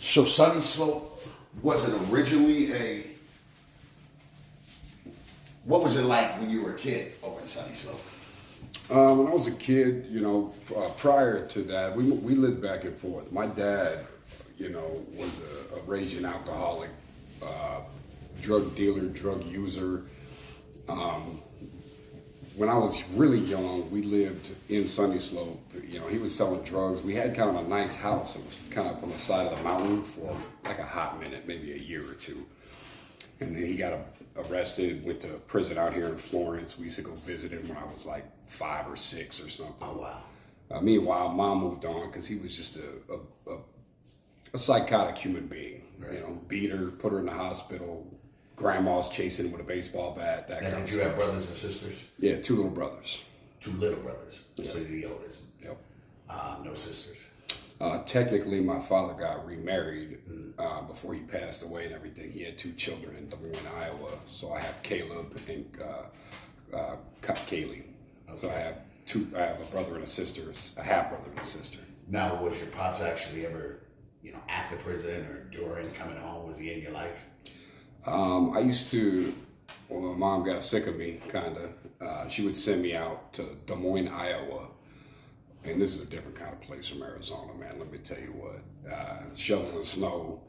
So Sunny Slope wasn't originally a. What was it like when you were a kid over in Sunny Slope? When I was a kid, prior to that, we lived back and forth. My dad, was a raging alcoholic, drug dealer, drug user. When I was really young, we lived in Sunny Slope. He was selling drugs. We had kind of a nice house. It was kind of on the side of the mountain for like a hot minute, maybe a year or two. And then he got arrested, went to prison out here in Florence. We used to go visit him when I was like 5 or 6 or something. Oh, wow. Meanwhile, Mom moved on because he was just a psychotic human being. Right. Beat her, put her in the hospital. Grandma's chasing him with a baseball bat, that kind of Did you have brothers and sisters? Yeah, 2 little brothers. 2 little brothers. Yeah. So you're the oldest. Yep. No sisters. Technically, my father got remarried before he passed away and everything. He had 2 children in Des Moines, Iowa. So I have Caleb and Kaylee. Okay. So I have a brother and a sister, a half brother and a sister. Now, was your pops actually ever, after prison or during coming home, was he in your life? I used to, when my mom got sick of me, kind of, she would send me out to Des Moines, Iowa. And this is a different kind of place from Arizona, man. Let me tell you what. Shoveling snow.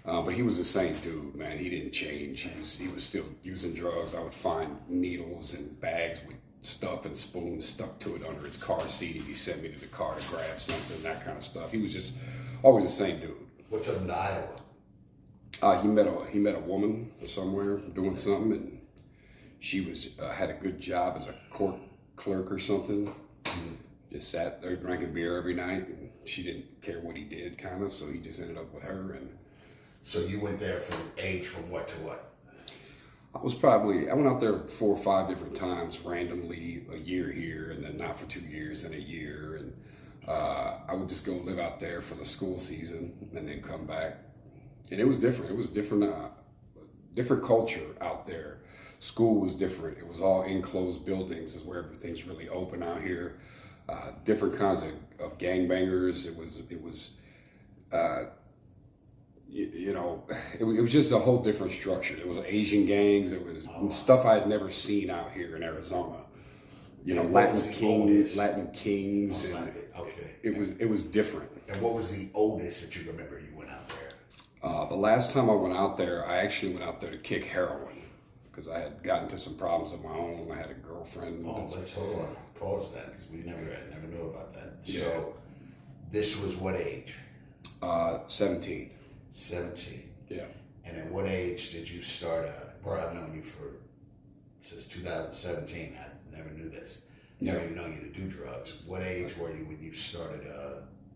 But he was the same dude, man. He didn't change. He was still using drugs. I would find needles and bags with stuff and spoons stuck to it under his car seat. He'd send me to the car to grab something, that kind of stuff. He was just always the same dude. What took him to Iowa? He met a woman somewhere doing something, and she was had a good job as a court clerk or something. Mm-hmm. Just sat there drinking beer every night, and she didn't care what he did, kind of. So he just ended up with her. And so you went there from what to what? I went out there 4 or 5 different times, randomly, a year here, and then not for 2 years, and a year, and I would just go live out there for the school season, and then come back. And it was different. It was different culture out there. School was different. It was all enclosed buildings, is where everything's really open out here. Different kinds of gangbangers. It was just a whole different structure. It was Asian gangs. It was stuff I had never seen out here in Arizona. Latin kings, and okay. It was different. And what was the oldest that you remember you went out there? The last time I went out there, I actually went out there to kick heroin because I had gotten into some problems of my own. I had a girlfriend. Let's hold on. Pause that because we never knew about that. Yeah. So this was what age? 17. 17. Yeah. And at what age did you start? I've known you since 2017. I never knew this. Never even known you to do drugs. What age were you when you started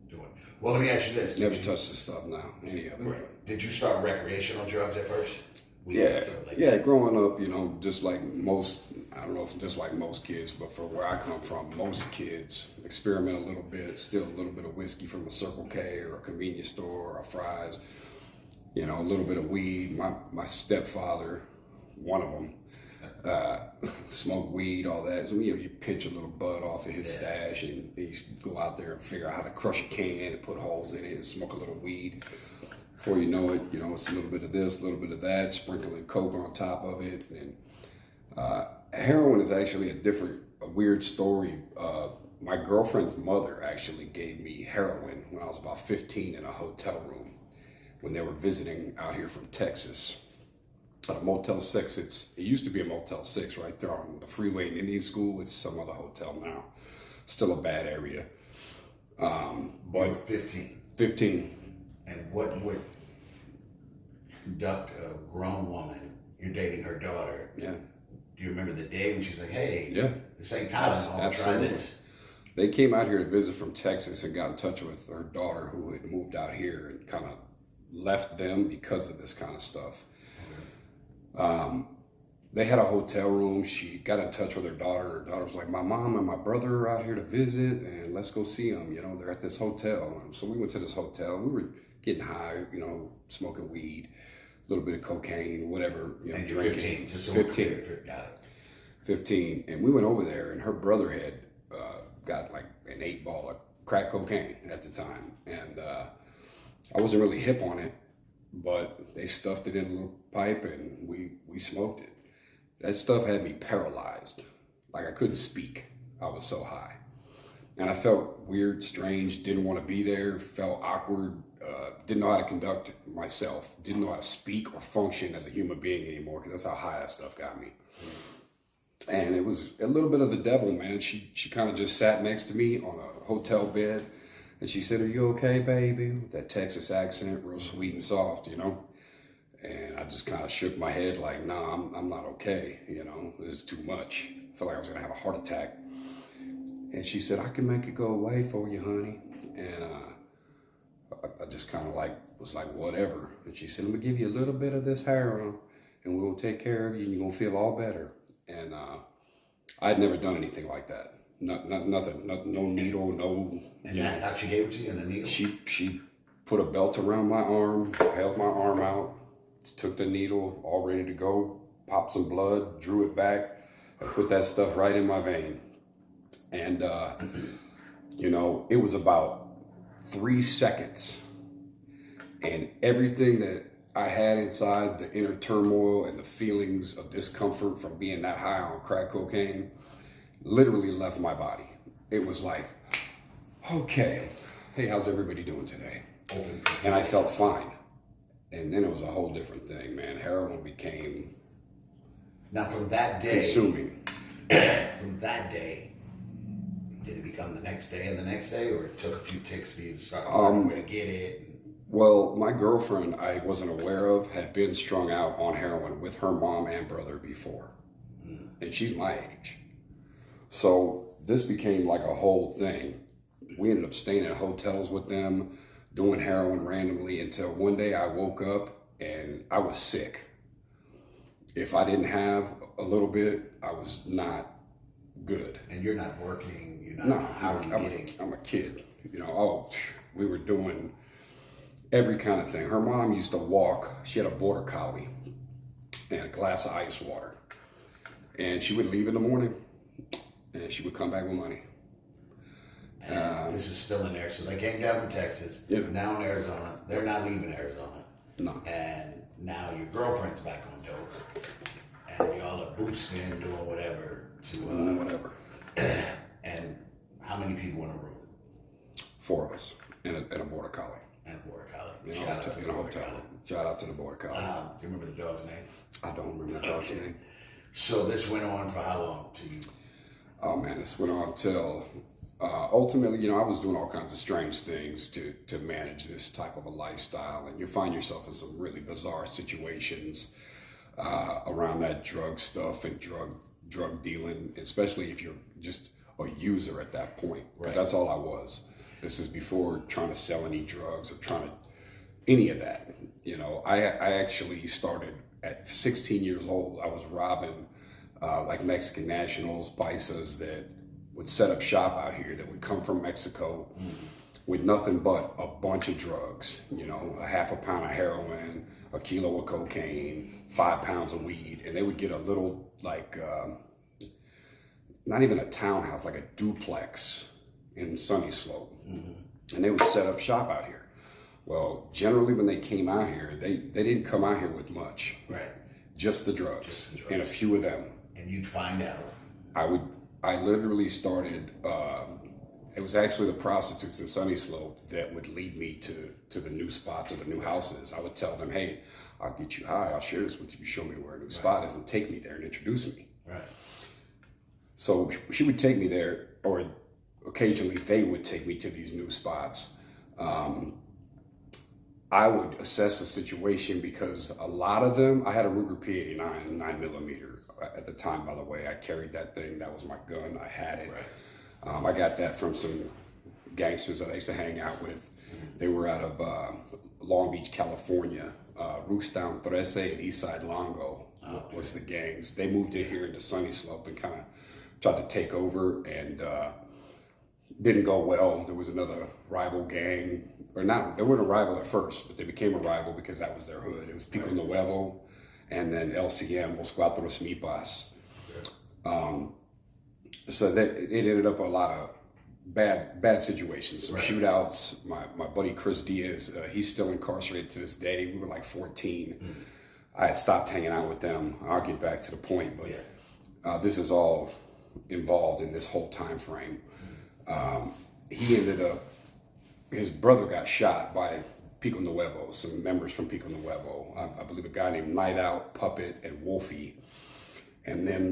doing? Well, let me ask you this. Never touched the stuff now, any of it. Right. Did you start recreational drugs at first? Yeah. Growing up, just like most, I don't know if just like most kids, but for where I come from, most kids experiment a little bit, steal a little bit of whiskey from a Circle K or a convenience store or a Fry's, a little bit of weed. My stepfather, one of them, smoked weed, all that. So, you pinch a little bud off of his stash, and you go out there and figure out how to crush a can and put holes in it and smoke a little weed. Before you know it, it's a little bit of this, a little bit of that, sprinkling Coke on top of it. And heroin is actually a weird story. My girlfriend's mother actually gave me heroin when I was about 15 in a hotel room when they were visiting out here from Texas. At a Motel 6, it used to be a Motel 6 right there on the freeway in Indian School. It's some other hotel now. Still a bad area. But 15. 15. And what would conduct a grown woman? You're dating her daughter. Yeah. Do you remember the day when she's like, "Hey, yeah, this ain't time. I'll try this." They came out here to visit from Texas and got in touch with her daughter, who had moved out here and kind of left them because of this kind of stuff. Okay. They had a hotel room. She got in touch with her daughter. Her daughter was like, "My mom and my brother are out here to visit, and let's go see them. They're at this hotel." So we went to this hotel. We were getting high, smoking weed, a little bit of cocaine, whatever, and drinking. 15, just so 15. Got it. 15. And we went over there, and her brother had got like an 8 ball of crack cocaine at the time. And I wasn't really hip on it, but they stuffed it in a little pipe and we smoked it. That stuff had me paralyzed. Like I couldn't speak. I was so high. And I felt weird, strange, didn't want to be there, felt awkward, didn't know how to conduct myself, didn't know how to speak or function as a human being anymore, because that's how high that stuff got me. And it was a little bit of the devil, man. She kind of just sat next to me on a hotel bed, and she said, "Are you okay, baby?" With that Texas accent, real sweet and soft, you know? And I just kind of shook my head like, "Nah, I'm not okay, you know? This is too much." I felt like I was going to have a heart attack. And she said, "I can make it go away for you, honey." And I just kind of was like, whatever. And she said, "I'm going to give you a little bit of this heroin, and we're going to take care of you, and you're going to feel all better." And I'd never done anything like that. Nothing, no needle, no. And that's how she gave it to you in the needle? She put a belt around my arm, held my arm out, took the needle, all ready to go, popped some blood, drew it back, and put that stuff right in my vein. And, you know, it was about 3 seconds. And everything that I had inside, the inner turmoil and the feelings of discomfort from being that high on crack cocaine, literally left my body. It was like, okay, hey, how's everybody doing today? And I felt fine. And then it was a whole different thing, man. Heroin became now from that day, consuming. From that day, did it become the next day and the next day, or it took a few ticks for you to start learning where to get it? Well, my girlfriend, I wasn't aware of, had been strung out on heroin with her mom and brother before. And she's my age. So this became like a whole thing. We ended up staying in hotels with them, doing heroin randomly, until one day I woke up and I was sick. If I didn't have a little bit, I was not good. And you're not working, you're not, No, how are you getting? I'm a kid. You know, we were doing every kind of thing. Her mom used to walk. She had a border collie and a glass of ice water. And she would leave in the morning and she would come back with money. This is still in there. So they came down from Texas, now in Arizona. They're not leaving Arizona. No. And now your girlfriend's back on dope. And y'all are boosting, doing whatever to... whatever. And how many people in a room? 4 of us and a border collie. And a border collie. Shout out to the border collie. Shout out to the border collie. Do you remember the dog's name? I don't remember the dog's name. So this went on for how long to you? Oh man, this went on till ultimately, you know, I was doing all kinds of strange things to manage this type of a lifestyle, and you find yourself in some really bizarre situations around that drug stuff and drug dealing, especially if you're just a user at that point, because that's all I was. This is before trying to sell any drugs or trying to any of that. You know, I actually started at 16 years old. I was robbing like Mexican nationals, paisas that would set up shop out here that would come from Mexico with nothing but a bunch of drugs. You know, a half a pound of heroin, a kilo of cocaine, 5 pounds of weed, and they would get a little like not even a townhouse, like a duplex in Sunny Slope. And they would set up shop out here. Well, generally when they came out here, they didn't come out here with much. Right. Just the drugs. And a few of them. And you'd find out. I literally started, it was actually the prostitutes in Sunny Slope that would lead me to the new spots or the new houses. I would tell them, hey, I'll get you high, I'll share this with you, show me where a new spot is, and take me there and introduce me. Right. So she would take me there, or occasionally they would take me to these new spots. I would assess the situation because a lot of them, I had a Ruger P89 9mm at the time, by the way. I carried that thing. That was my gun. I had it. Right. I got that from some gangsters that I used to hang out with. They were out of Long Beach, California. Roofstown 13 and Eastside Longo was the gangs. They moved in here into Sunny Slope and kind of tried to take over, and didn't go well. There was another rival gang, or not, they weren't a rival at first, but they became a rival because that was their hood. It was Pico Nuevo, and then LCM, Los Cuatros Mipas. So it ended up a lot of bad situations, some Right. shootouts. My buddy Chris Diaz, he's still incarcerated to this day. We were like 14. I had stopped hanging out with them. I'll get back to the point, but this is all involved in this whole time frame. He ended up, his brother got shot by Pico Nuevo, some members from Pico Nuevo. I believe a guy named Night Out, Puppet, and Wolfie. And then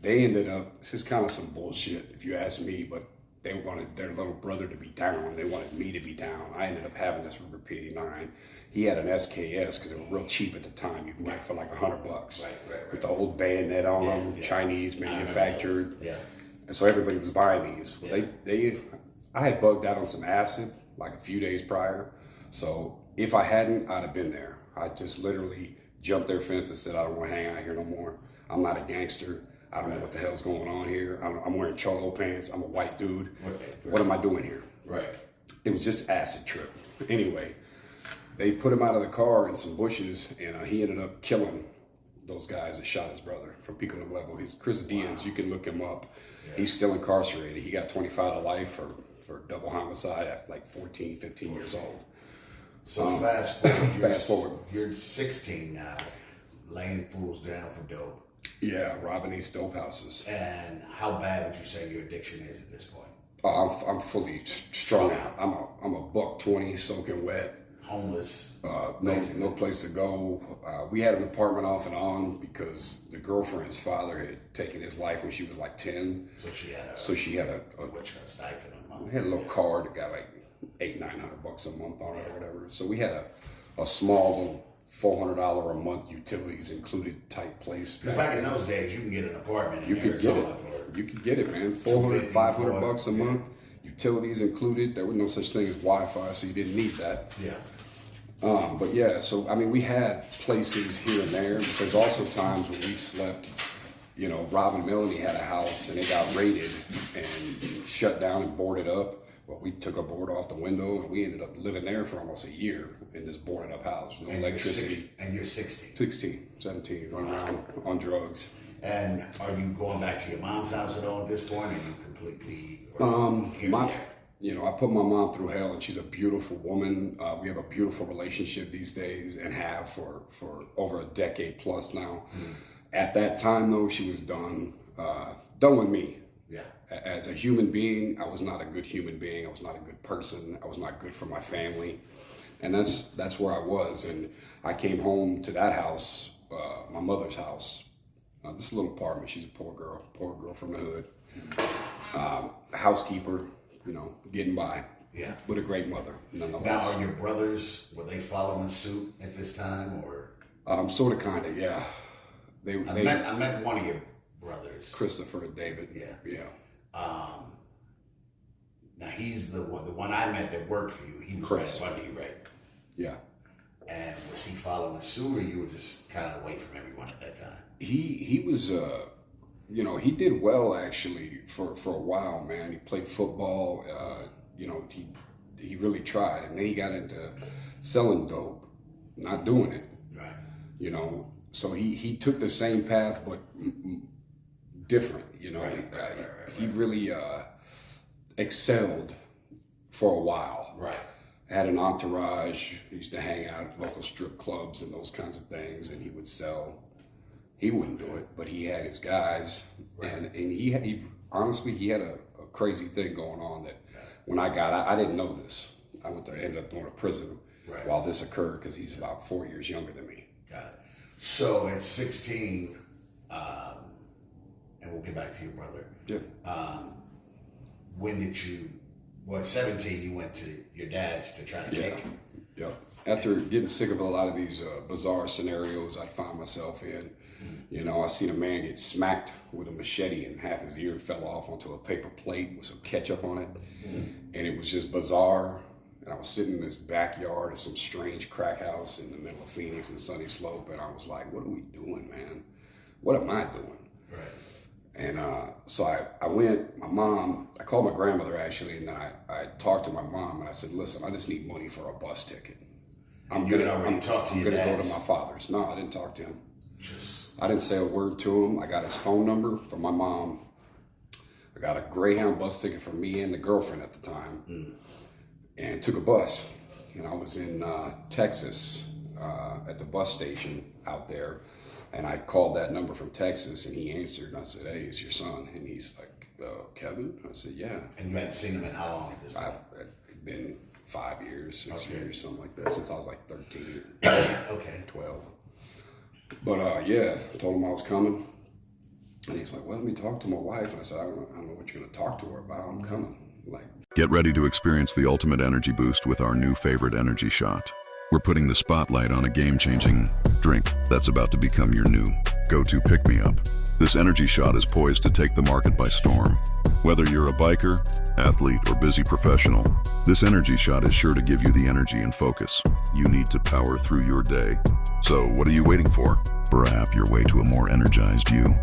they ended up, this is kind of some bullshit if you ask me, but they wanted their little brother to be down. They wanted me to be down. I ended up having this Ruger P89. He had an SKS because they were real cheap at the time. You can get it for like $100 Right. with the old bayonet on them, Chinese manufactured. Yeah. And so everybody was buying these. Well, I had bugged out on some acid like a few days prior. So if I hadn't, I'd have been there. I just literally jumped their fence and said, I don't want to hang out here no more. I'm not a gangster. I don't know what the hell's going on here. I'm wearing cholo pants. I'm a white dude. What am I doing here? Right. It was just acid trip. Anyway, they put him out of the car in some bushes, and he ended up killing those guys that shot his brother from Pico Nuevo. He's Chris Diaz. You can look him up. Yeah. He's still incarcerated. He got 25 to life for double homicide at like 14, 15 years old. So fast forward. You're 16 now, laying fools down for dope. Yeah, robbing these dope houses. And how bad would you say your addiction is at this point? I'm fully strung out. I'm a $120 soaking wet. Homeless. No place to go. We had an apartment off and on because the girlfriend's father had taken his life when she was like 10. So she had a stipend a month. We had a little card that got like $800-900 a month on it or whatever. So we had a small little $400 a month utilities included type place. Because back in those days, you can get an apartment in Arizona you could get it, man. $400-500 a month. Utilities included. There was no such thing as Wi-Fi, so you didn't need that. Yeah. But yeah, so I mean, we had places here and there, but there's also times when we slept. You know, Rob and Melanie had a house and it got raided and shut down and boarded up. Well, we took a board off the window and we ended up living there for almost a year in this boarded up house. No electricity. And you're 16? 16, 17, running around on drugs. And are you going back to your mom's house at all at this point? Or are you completely you know, I put my mom through hell, and she's a beautiful woman. We have a beautiful relationship these days and have for over a decade plus now. At that time, though, she was done with me. Yeah. As a human being, I was not a good human being. I was not a good person. I was not good for my family. And that's where I was. And I came home to that house, my mother's house, this little apartment. She's a poor girl from the hood. Housekeeper, you know, getting by. Yeah. With a great mother, nonetheless. Now, are your brothers, were they following suit at this time, or? Sort of, kind of, yeah. I met one of your brothers. Christopher and David. Yeah. Now he's the one I met that worked for you. He was Chris. Bundy, right? Yeah. And was he following suit, or you were just kind of away from everyone at that time? He was, you know, he did well actually for a while, man. He played football. You know, he really tried, and then he got into selling dope, not doing it. Right. You know, so he took the same path, but different. You know, he really excelled for a while. Right. Had an entourage. He used to hang out at local strip clubs and those kinds of things, and he would sell. He wouldn't do it, but he had his guys, right. and he honestly he had a crazy thing going on that when I didn't know this. I ended up going to prison while this occurred because he's about 4 years younger than me. Got it. So at 16, and we'll get back to your brother. Yeah. When did you? Well, at 17, you went to your dad's to try to kick him. Yeah. After getting sick of a lot of these bizarre scenarios I'd find myself in, you know, I seen a man get smacked with a machete and half his ear fell off onto a paper plate with some ketchup on it. And it was just bizarre. And I was sitting in this backyard of some strange crack house in the middle of Phoenix and Sunny Slope. And I was like, what are we doing, man? What am I doing? Right. And so I went, I called my grandmother actually, and then I talked to my mom and I said, listen, I just need money for a bus ticket. I'm gonna go to my father's. No, I didn't talk to him. I didn't say a word to him. I got his phone number from my mom. I got a Greyhound bus ticket for me and the girlfriend at the time, and took a bus. And I was in Texas at the bus station out there, and I called that number from Texas, and he answered, and I said, "Hey, it's your son." And he's like, "Kevin?" I said, "Yeah." And you hadn't seen him in how long at this point? I've been 5 years, 6 years, something like that, since I was like 13, Okay. 12. But yeah, I told him I was coming. And he's like, "Well, let me talk to my wife." And I said, I don't know what you're going to talk to her about. I'm coming. Like, Get ready to experience the ultimate energy boost with our new favorite energy shot. We're putting the spotlight on a game-changing drink that's about to become your new go-to pick-me-up. This energy shot is poised to take the market by storm. Whether you're a biker, athlete, or busy professional, this energy shot is sure to give you the energy and focus you need to power through your day. So what are you waiting for? Brap your way to a more energized you.